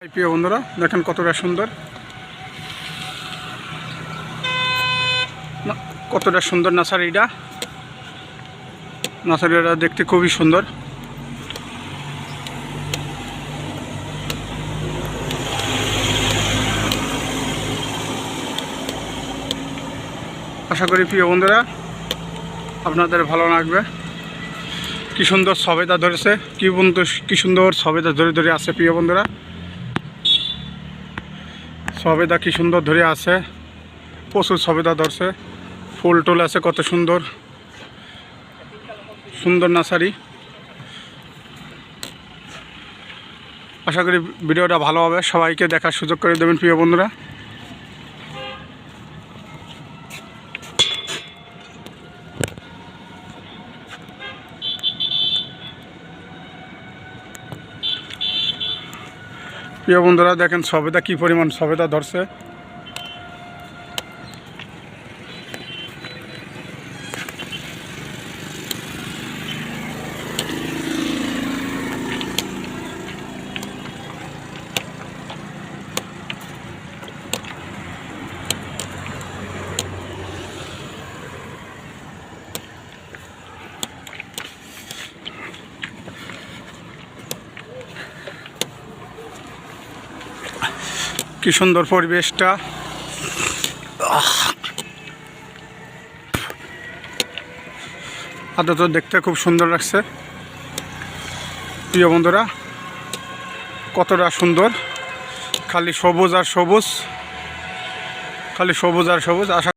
প্রিয় বন্ধুরা দেখেন কতটা সুন্দর, কতটা সুন্দর নার্সারিটা দেখতে খুবই সুন্দর। আশা করি প্রিয় বন্ধুরা আপনাদের ভালো লাগবে। কি সুন্দর সবেদা ধরেছে, কি সুন্দর সবেদা ধরে আছে প্রিয় বন্ধুরা। সবেদা কি সুন্দর ধরে আছে, প্রচুর সবেদা ধরছে, ফুল টুল আছে, কত সুন্দর সুন্দর নার্সারি। আশা করি ভিডিওটা ভালো হবে, সবাইকে দেখার সুযোগ করে দেবেন প্রিয় বন্ধুরা। প্রিয় বন্ধুরা দেখেন সবেদা কি পরিমাণ সবেদা ধরছে। কি সুন্দর পরিবেশটা, আদত দেখতে খুব সুন্দর লাগছে প্রিয় বন্ধুরা। কতটা সুন্দর, খালি সবুজ আর সবুজ, খালি সবুজ আর সবুজ। আশা